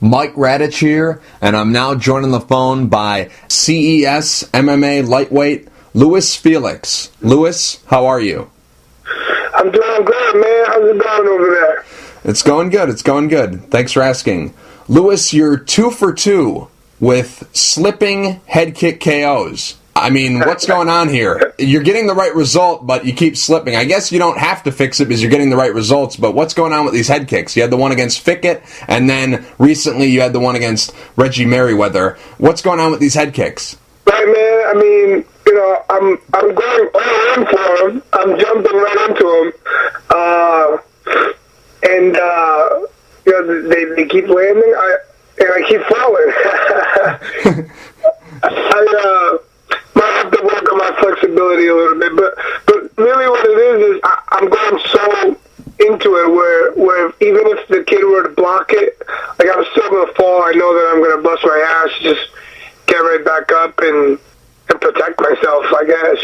Mike Radich here, and I'm now joined on the phone by CES MMA lightweight Luis Felix. Luis, how are you? I'm doing good, man. How's it going over there? It's going good. Thanks for asking. Luis, you're 2 for 2 with slipping head kick KOs. I mean, what's going on here? You're getting the right result, but you keep slipping. I guess you don't have to fix it because you're getting the right results, but what's going on with these head kicks? You had the one against Fickett, and then recently you had the one against Reggie Merriweather. What's going on with these head kicks? Right, man. I mean, I'm going all in for him. I'm jumping right into him. They keep landing, and I keep falling. I might have to work on my flexibility a little bit, but really what it is I'm going so into it where even if the kid were to block it, like I'm still going to fall. I know that I'm going to bust my ass, just get right back up and protect myself, I guess,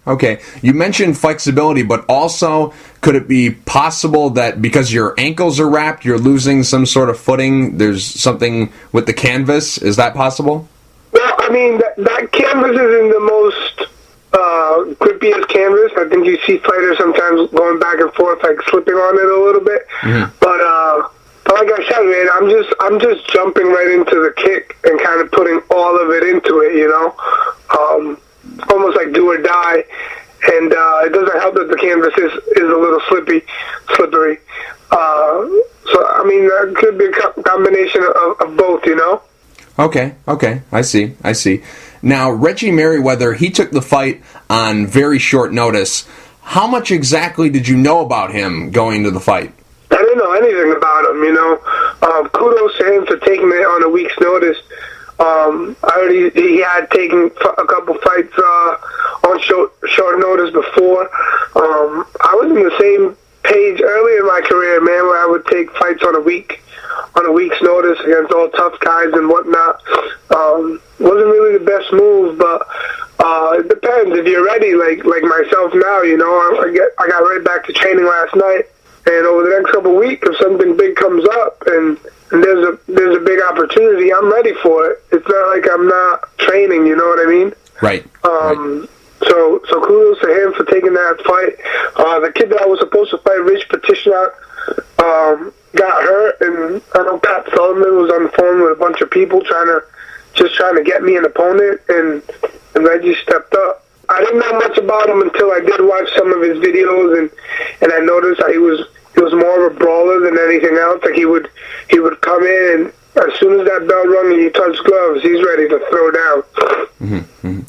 Okay. You mentioned flexibility, but also could it be possible that because your ankles are wrapped, you're losing some sort of footing? There's something with the canvas. Is that possible? Well, I mean, that canvas isn't the most grippiest canvas. I think you see fighters sometimes going back and forth, like slipping on it a little bit. Mm-hmm. But like I said, man, I'm just jumping right into the kick and kind of putting all of it into it, almost like do or die. And it doesn't help that the canvas is a little slippery. So, I mean, that could be a combination of both, Okay, I see. Now, Reggie Merriweather, he took the fight on very short notice. How much exactly did you know about him going to the fight? I didn't know anything about him, Kudos to him for taking it on a week's notice. He had taken a couple fights on short notice before. I was in the same page early in my career, man, where I would take fights on a week's notice against all tough guys and whatnot. Wasn't really the best move, but it depends. If you're ready, like myself now, I got right back to training last night, and over the next couple of weeks, if something big comes up and there's a big opportunity, I'm ready for it. It's not like I'm not training, you know what I mean? Right. So kudos to him for taking that fight. The kid that I was supposed to fight, Rich Petitioner, got hurt, and I know Pat Sullivan was on the phone with a bunch of people trying to get me an opponent, and Reggie stepped up. I didn't know much about him until I did watch some of his videos, and I noticed that he was more of a brawler than anything else. Like he would come in, and as soon as that bell rung and he touched gloves, he's ready to throw down. Mm-hmm.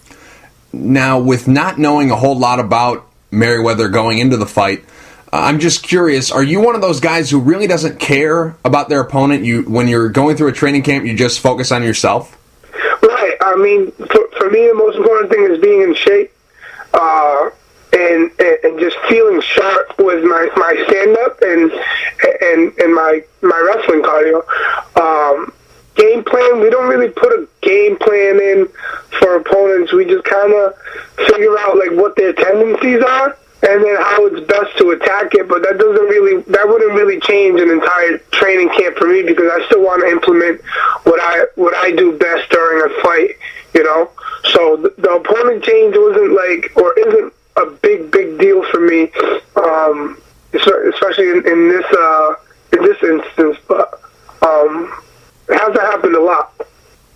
Now, with not knowing a whole lot about Merriweather going into the fight, I'm just curious, are you one of those guys who really doesn't care about their opponent? When you're going through a training camp, you just focus on yourself? Right. I mean, for me, the most important thing is being in shape and just feeling sharp with my stand-up and my wrestling cardio. Game plan, we don't really put a game plan in for opponents. We just kind of figure out like what their tendencies are and then how it's best to attack it. But that wouldn't really change an entire training camp for me, because I still want to implement what I do best during a fight, So the opponent change isn't a big deal for me, especially in this instance. But it hasn't happened a lot.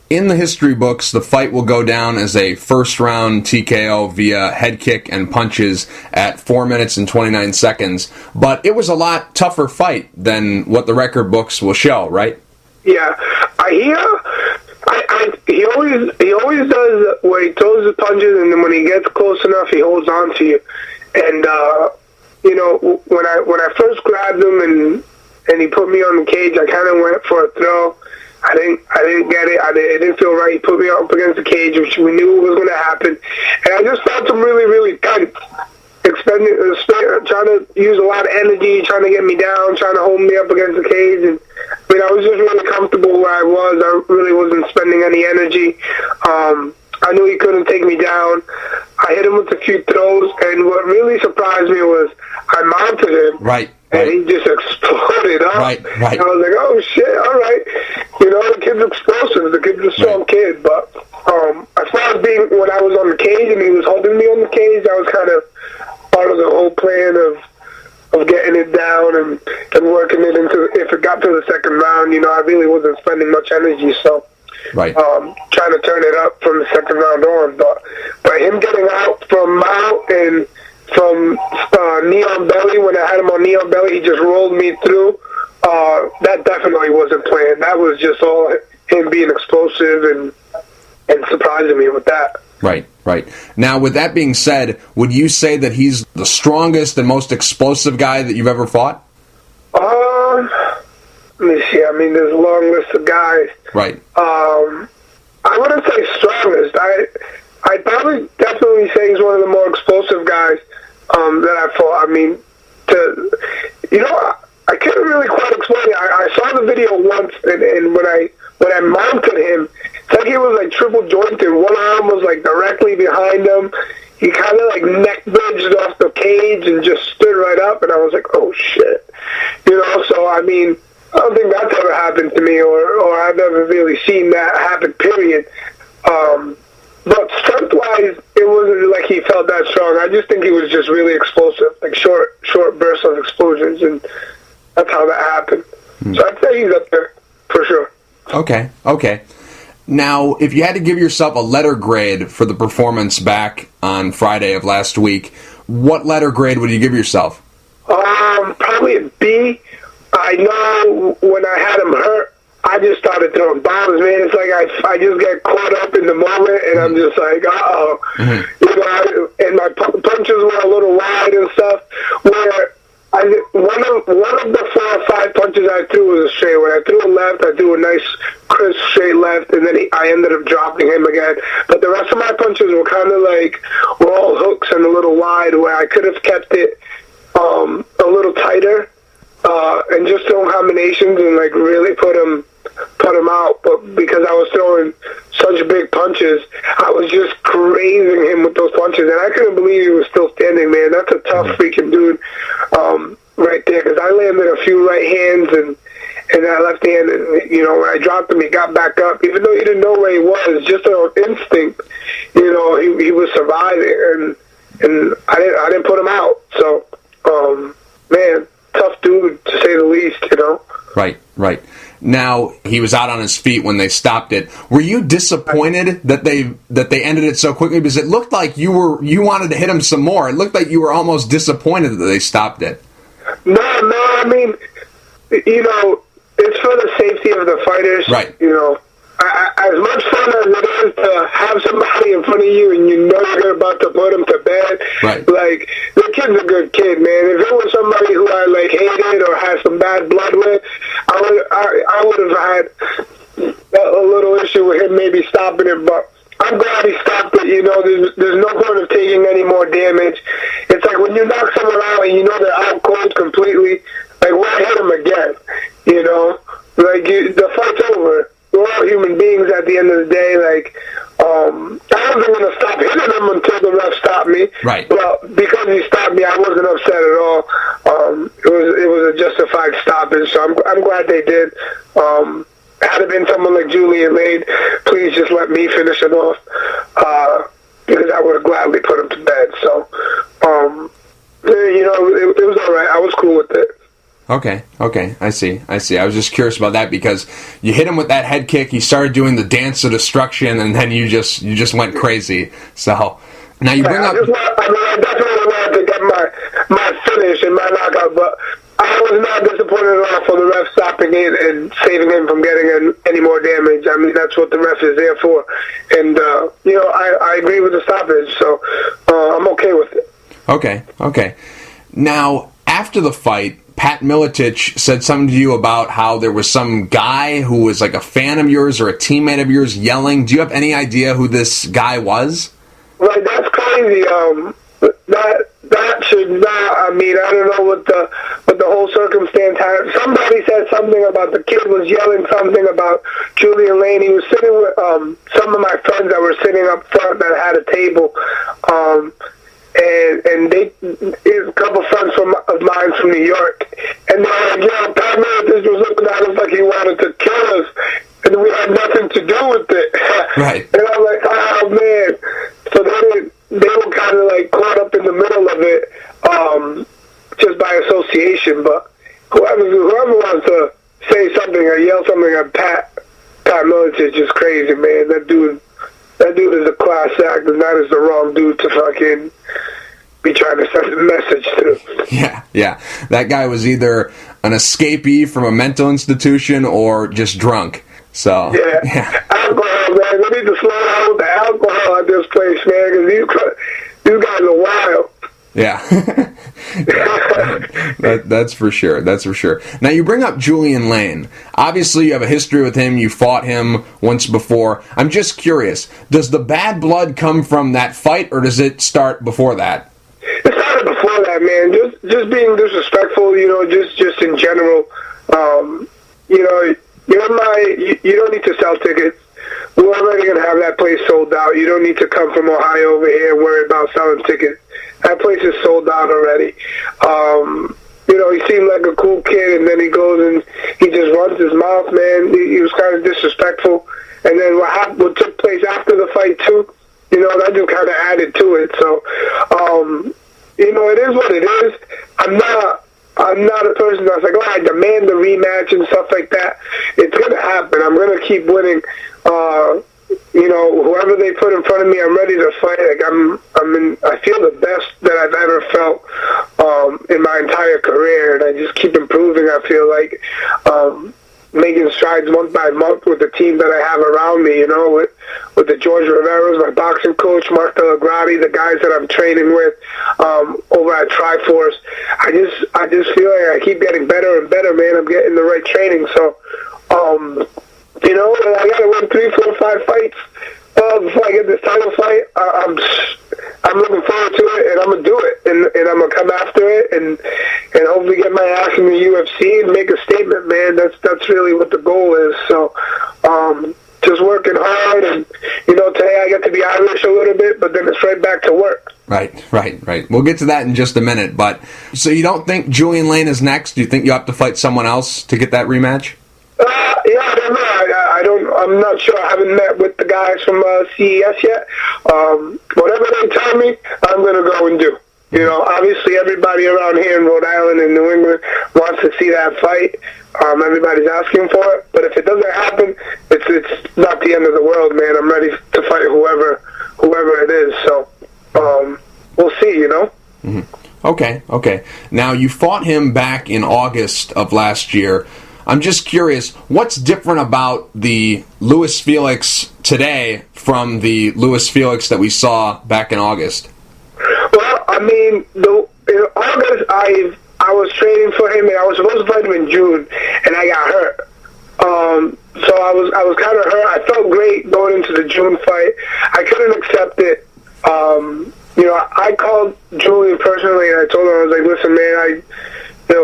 In the history books, the fight will go down as a first-round TKO via head kick and punches at 4 minutes and 29 seconds. But it was a lot tougher fight than what the record books will show, right? Yeah, he always does where he throws the punches, and then when he gets close enough, he holds on to you. And when I first grabbed him and he put me on the cage, I kind of went for a throw. I didn't get it. It didn't feel right. He put me up against the cage, which we knew was going to happen. And I just felt him really, really tense, trying to use a lot of energy, trying to get me down, trying to hold me up against the cage. And I was just really comfortable where I was. I really wasn't spending any energy. I knew he couldn't take me down. I hit him with a few throws, and what really surprised me was I mounted him. Right. and he just exploded up. Right. And I was like, oh shit, all right. The kid's explosive. The kid's a strong kid. But as far as being when I was on the cage and he was holding me on the cage, that was kind of part of the whole plan of getting it down and working it into. If it got to the second round, I really wasn't spending much energy, so. Right. Trying to turn it up from the second round on, but him getting out from mount and from knee on belly, when I had him on knee on belly, he just rolled me through. That definitely wasn't planned. That was just all him being explosive and surprising me with that. Right. Now, with that being said, would you say that he's the strongest and most explosive guy that you've ever fought? Let me see. I mean, there's a long list of guys. Right. I wouldn't say strongest. I'd probably definitely say he's one of the more explosive guys that I fought. I mean, I couldn't really quite explain it. I saw the video once, and when I mounted him, it's like he was like triple jointed. One arm was like directly behind him. He kind of like neck bridged off the cage and just stood right up, and I was like, oh shit. So I mean, I don't think that's ever happened to me, or I've never really seen that happen, period. But strength-wise, it wasn't like he felt that strong. I just think he was just really explosive, like short bursts of explosions, and that's how that happened. So I'd say he's up there, for sure. Okay. Now, if you had to give yourself a letter grade for the performance back on Friday of last week, what letter grade would you give yourself? Probably a B. I know when I had him hurt, I just started throwing bombs, man. It's like I just get caught up in the moment, and I'm just like, uh-oh. And my punches were a little wide and stuff, where one of the 4 or 5 punches I threw was a straight. When I threw a left, I threw a nice, crisp, straight left, and then I ended up dropping him again. But the rest of my punches were kind of like, were all hooks and a little wide, where I could have kept it a little tighter. And just throwing combinations and like really put him out, but because I was throwing such big punches, I was just grazing him with those punches, and I couldn't believe he was still standing, man. That's a tough freaking dude, right there. Because I landed a few right hands and that left hand, and when I dropped him, he got back up, even though he didn't know where he was. Just on instinct, he was surviving, and I didn't put him out. So, man. Tough dude, to say the least, Right. Now, he was out on his feet when they stopped it. Were you disappointed that they ended it so quickly? Because it looked like you wanted to hit him some more. It looked like you were almost disappointed that they stopped it. No, I mean, it's for the safety of the fighters. Right. As much fun as it is to have somebody in front of you and you're about to put them to bed, right. Like, the kid's a good kid, man. If it was somebody who I, like, hated or had some bad blood with, I would have had a little issue with him maybe stopping it, but I'm glad he stopped it. There's no point of taking any more damage. It's like when you knock someone out and they're out cold completely, like, why hit them again? Like, the fight's over. We're all human beings at the end of the day. Like, I wasn't going to stop hitting him until the ref stopped me. Right. But because he stopped me, I wasn't upset at all. It was a justified stoppage, so I'm glad they did. Had it been someone like Julian Lane, please just let me finish it off, because I would have gladly put him to bed. So, it was all right. I was cool with it. Okay, I see. I was just curious about that because you hit him with that head kick, he started doing the dance of destruction, and then you just went crazy. So now you bring up. I definitely wanted to get my finish and my knockout, but I was not disappointed at all for the ref stopping it and saving him from getting any more damage. I mean, that's what the ref is there for, and I agree with the stoppage, so I'm okay with it. Okay. Now after the fight, Pat Miletich said something to you about how there was some guy who was like a fan of yours or a teammate of yours yelling. Do you have any idea who this guy was? Right, that's crazy. That should not. I mean, I don't know what the whole circumstance had. Somebody said something about the kid was yelling something about Julian Lane. He was sitting with some of my friends that were sitting up front that had a table. and they, a couple friends of mine from New York, and they're like, yo, Pat Mills was looking at us like he wanted to kill us, and we had nothing to do with it. Right. And I'm like, oh, man. So they were kind of like caught up in the middle of it, just by association. But whoever wants to say something or yell something at Pat Mills is just crazy, man. That dude is a class act, and that is the wrong dude to fucking be trying to send a message to. Yeah. That guy was either an escapee from a mental institution or just drunk. So yeah. Alcohol, man. We need to slow down with the alcohol at this place, man, because these guys are wild. Yeah. That's for sure. That's for sure. Now, you bring up Julian Lane. Obviously, you have a history with him. You fought him once before. I'm just curious, does the bad blood come from that fight, or does it start before that? It started before that, man. Just being disrespectful, just in general. You don't need to sell tickets. We're already going to have that place sold out. You don't need to come from Ohio over here and worry about selling tickets. That place is sold out already. He seemed like a cool kid, and then he goes and he just runs his mouth, man. He was kind of disrespectful. And then what took place after the fight, too, that just kind of added to it. So, it is what it is. I'm not a person that's like, I demand the rematch and stuff like that. It's going to happen. I'm going to keep winning. Whoever they put in front of me, I'm ready to fight. Like I feel the best that I've ever felt in my entire career, and I just keep improving. I feel like making strides month by month with the team that I have around me. With the George Riveros, my boxing coach, Mark Delagrati, the guys that I'm training with over at Triforce. I just feel like I keep getting better and better, man. I'm getting the right training, so. I got to win 3, 4, 5 fights before I get this title fight. I'm looking forward to it, and I'm gonna do it, and I'm gonna come after it, and hopefully get my ass in the UFC and make a statement, man. That's really what the goal is. So, just working hard, and today I get to be Irish a little bit, but then it's right back to work. Right. We'll get to that in just a minute. But so you don't think Julian Lane is next? Do you think you have to fight someone else to get that rematch? Yeah, I don't know. I'm not sure. I haven't met with the guys from CES yet. Whatever they tell me, I'm going to go and do. Obviously everybody around here in Rhode Island and New England wants to see that fight. Everybody's asking for it. But if it doesn't happen, it's not the end of the world, man. I'm ready to fight whoever it is. So we'll see, Mm-hmm. Okay. Now, you fought him back in August of last year. I'm just curious, what's different about the Louis Felix today from the Louis Felix that we saw back in August? Well, in August, I was training for him, and I was supposed to fight him in June, and I got hurt. So I was kind of hurt. I felt great going into the June fight. I couldn't accept it. I called Julian personally, and I told him, I was like, listen, man,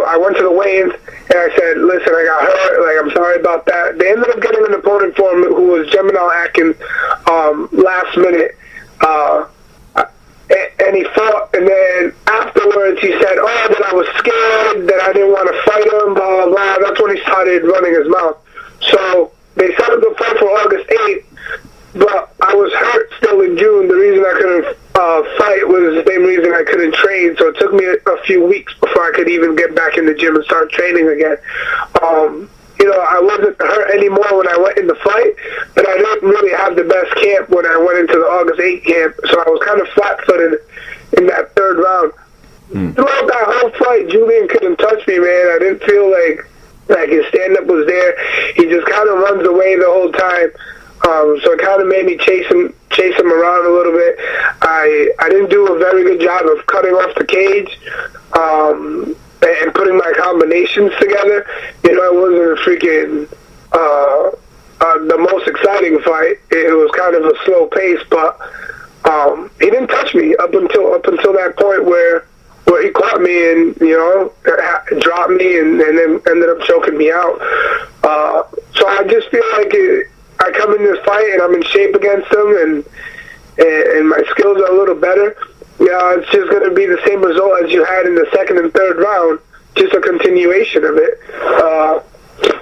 I went to the weigh-ins, and I said, listen, I got hurt. Like, I'm sorry about that. They ended up getting an opponent for him who was Geminal Atkins last minute. And he fought, and then afterwards he said, that I was scared, that I didn't want to fight him, blah, blah, blah. That's when he started running his mouth. So they set up the fight for August 8th, but I was hurt still in June. The reason I couldn't fight was the same reason I couldn't train, so it took me a few weeks before I could even get back in the gym and start training again. I wasn't hurt anymore when I went in the fight, but I didn't really have the best camp when I went into the August 8th camp, so I was kind of flat-footed in that third round. Throughout that whole fight, Julian couldn't touch me, man. I didn't feel like his stand-up was there. He just kind of runs away the whole time. So it kind of made me chase him around a little bit. I didn't do a very good job of cutting off the cage and putting my combinations together. It wasn't a freaking the most exciting fight. It was kind of a slow pace, but he didn't touch me up until that point where he caught me and dropped me and then ended up choking me out. So I just feel like I come in this fight and I'm in shape against him and my skills are a little better. it's just going to be the same result as you had in the second and third round, just a continuation of it.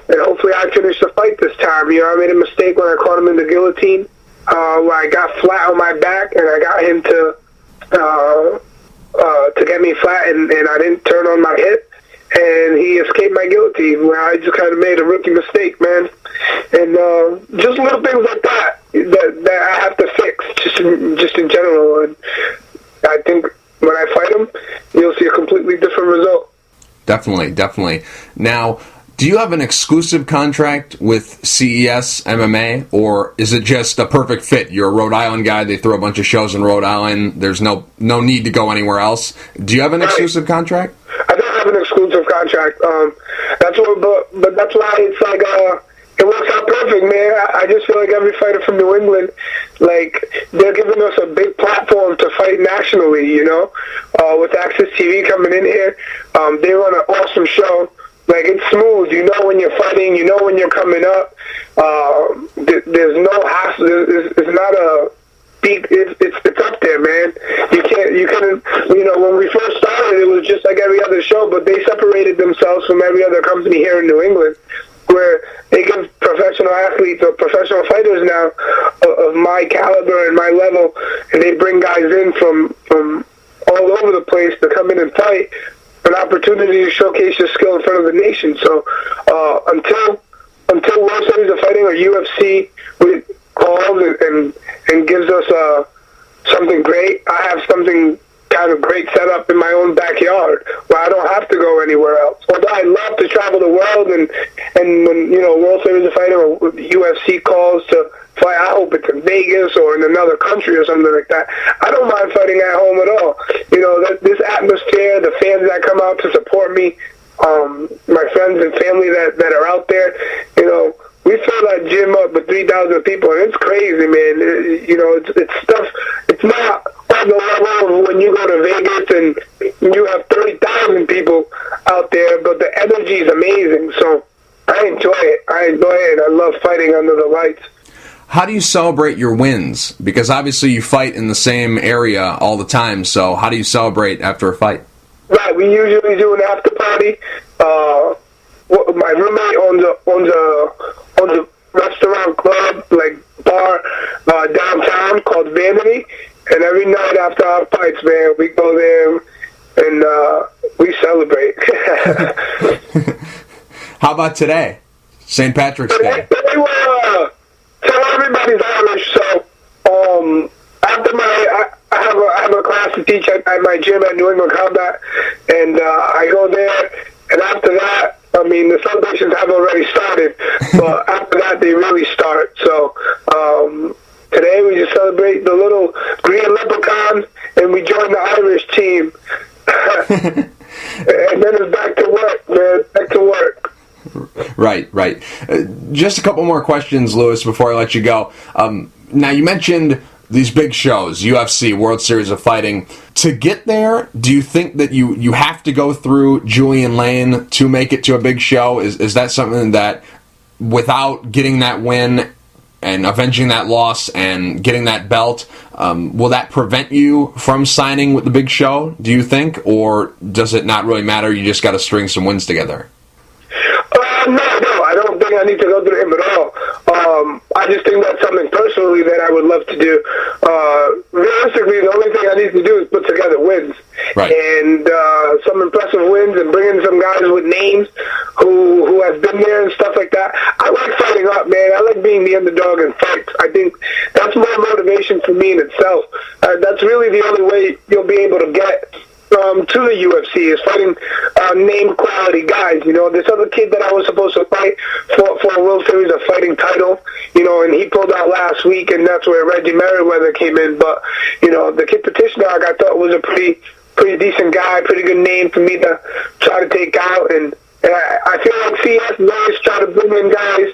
And hopefully I finish the fight this time. I made a mistake when I caught him in the guillotine, where I got flat on my back, and I got him to get me flat, and I didn't turn on my hip, and he escaped my guillotine, where I just kind of made a rookie mistake, man. And just little things like that I have to fix, just in general. And I think when I fight him, you'll see a completely different result. Definitely. Now, do you have an exclusive contract with CES MMA, or is it just a perfect fit? You're a Rhode Island guy. They throw a bunch of shows in Rhode Island. There's no need to go anywhere else. Do you have an exclusive contract? I don't have an exclusive contract. That's why it's like it works out perfect, man. I just feel like every fighter from New England, like, they're giving us a big platform to fight nationally. With Access TV coming in here, they run an awesome show. Like, it's smooth. You know when you're fighting. You know when you're coming up. There's no hassle. It's not a peak. It's up there, man. You couldn't. When we first started, it was just like every other show, but they separated themselves from every other company here in New England, where they give professional athletes or professional fighters now of my caliber and my level, and they bring guys in from all over the place to come in and fight, an opportunity to showcase your skill in front of the nation. So until World Series of Fighting or UFC calls and gives us something great, I have something kind of great set up in my own backyard where I don't have to go anywhere else. Although I love to travel the world, and when World Series of Fighting or UFC calls to fight, I hope it's in Vegas or in another country or something like that. I don't mind fighting at home at all. This atmosphere, the fans that come out to support me, my friends and family that are out there, we fill that gym up with 3,000 people, and it's crazy, man. It's stuff. It's not on the level of when you go to Vegas and you have 30,000 people out there, but the energy is amazing. So I enjoy it. I love fighting under the lights. How do you celebrate your wins? Because obviously you fight in the same area all the time, so how do you celebrate after a fight? Right, we usually do an after party. My roommate owns a restaurant club, like bar, downtown called Vanity, and every night after our fights, man, we go there and we celebrate. How about today? St. Patrick's Day. So everybody's Irish, so after I have a class to teach at my gym at New England Combat, and I go there, and after that, the celebrations have already started, but after that, they really start. So today we just celebrate the little green leprechaun, and we join the Irish team. And then it's back to work, man, back to work. Right. Just a couple more questions, Lewis, before I let you go. Now, you mentioned these big shows, UFC, World Series of Fighting. To get there, do you think that you have to go through Julian Lane to make it to a big show? Is that something that, without getting that win and avenging that loss and getting that belt, will that prevent you from signing with the big show, do you think? Or does it not really matter? You just got to string some wins together? No, I don't think I need to go through him at all. I just think that's something personally that I would love to do. Realistically, the only thing I need to do is put together wins. Right. And some impressive wins and bring in some guys with names who have been there and stuff like that. I like fighting up, man. I like being the underdog in fights. I think that's more motivation for me in itself. That's really the only way you'll be able to get to the UFC, is fighting name quality guys. This other kid that I was supposed to fight for a World Series of Fighting title, and he pulled out last week, and that's where Reggie Merriweather came in. But the kid Petitionok, I thought was a pretty decent guy, pretty good name for me to try to take out, and I feel like CS is always trying to bring in guys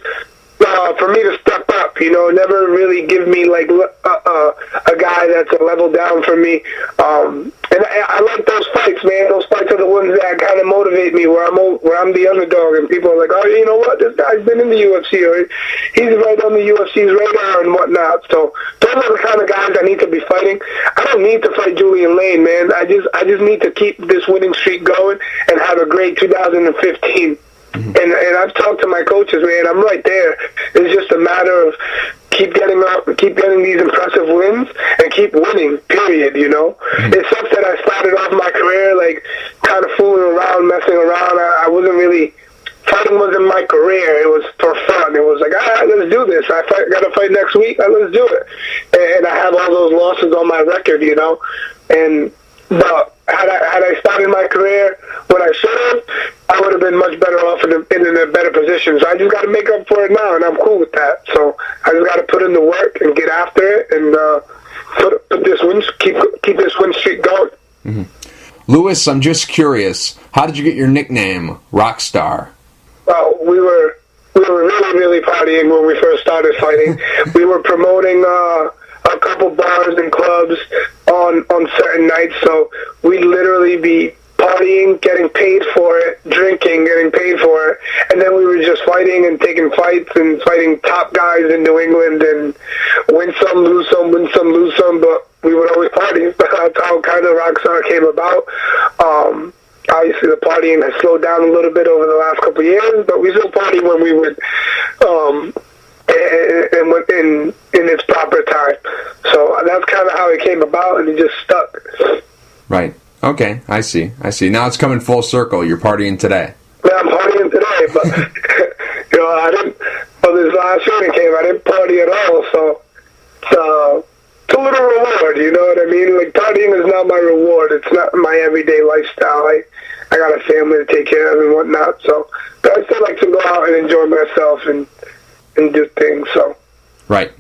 for me to step up, never really give me like a guy that's a level down from me. And And I like those fights, man. Those fights are the ones that kind of motivate me, where I'm the underdog, and people are like, oh, you know what? This guy's been in the UFC, or he's right on the UFC's radar and whatnot. So those are the kind of guys I need to be fighting. I don't need to fight Julian Lane, man. I just need to keep this winning streak going and have a great 2015. Mm-hmm. And I've talked to my coaches, man. I'm right there. It's just a matter of keep getting these impressive wins, and keep winning, period, you know? Mm-hmm. It sucks that I started off my career, like, kind of fooling around, messing around. I wasn't really, fighting wasn't my career. It was for fun. It was like, let's do this. I got to fight next week. Let's do it. And I have all those losses on my record, you know? But had I started my career when I should have, I would have been much better off in a better position. So I just got to make up for it now, and I'm cool with that. So I just got to put in the work and get after it, and put this keep this win streak going. Mm-hmm. Lewis, I'm just curious, how did you get your nickname, Rockstar? Well, we were really, really partying when we first started fighting. We were promoting a couple bars and clubs on certain nights, so we'd literally be partying, getting paid for it, drinking, getting paid for it, and then we were just fighting and taking fights and fighting top guys in New England, and win some, lose some, win some, lose some, but we would always party. That's how kind of Rockstar came about. Obviously, the partying has slowed down a little bit over the last couple of years, but we still party when we would, and in its proper time. So that's kind of how it came about, and it just stuck. Right. Okay, I see. Now it's coming full circle. You're partying today. Yeah, I'm partying today, but you know, I didn't. Well, this last year came, I didn't party at all. So it's a little reward. You know what I mean? Like, partying is not my reward. It's not my everyday lifestyle. I got a family to take care of and whatnot. So, but I still like to go out and enjoy myself and do things. So. Right.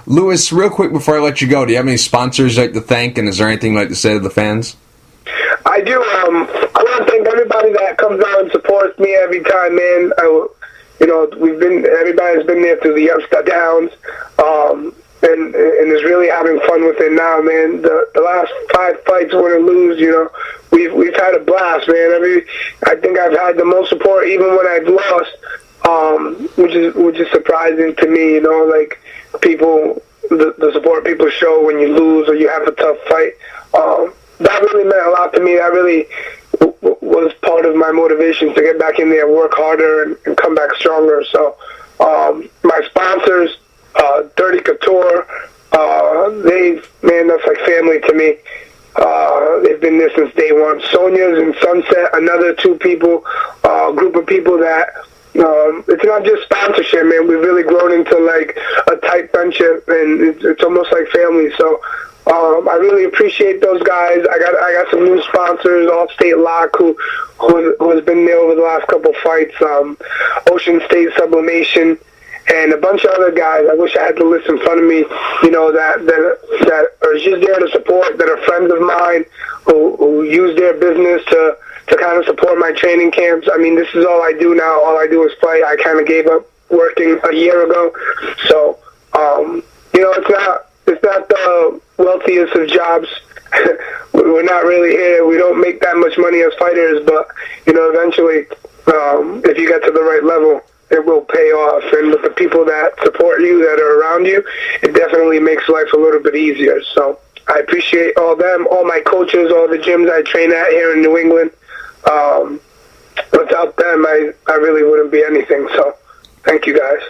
Lewis, real quick before I let you go, do you have any sponsors you'd like to thank, and is there anything you'd like to say to the fans? I do. I want to thank everybody that comes out and supports me every time, man. Everybody's been there through the ups, the downs, and is really having fun with it now, man. The last 5 fights, win or lose, you know, we've had a blast, man. I think I've had the most support even when I've lost, which is surprising to me, you know, like people, the support people show when you lose or you have a tough fight. That really meant a lot to me. That really was part of my motivation to get back in there, work harder, and come back stronger. So my sponsors, Dirty Couture, that's like family to me. They've been there since day one. Sonia's and Sunset, another group of people that, it's not just sponsorship, man. We've really grown into like a tight friendship, and it's almost like family. So I really appreciate those guys. I got some new sponsors, Allstate Lock, who has been there over the last couple fights, Ocean State Sublimation, and a bunch of other guys. I wish I had the list in front of me, you know, that are just there to support, that are friends of mine, who use their business to kind of support my training camps. I mean, this is all I do now. All I do is fight. I kind of gave up working a year ago. So, you know, it's not the wealthiest of jobs. We're not really here. We don't make that much money as fighters, but, you know, eventually, if you get to the right level, it will pay off. And with the people that support you, that are around you, it definitely makes life a little bit easier. So I appreciate all them, all my coaches, all the gyms I train at here in New England. Without them, I really wouldn't be anything. So thank you, guys.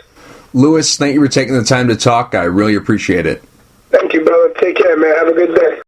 Lewis, thank you for taking the time to talk. I really appreciate it. Thank you, brother. Take care, man. Have a good day.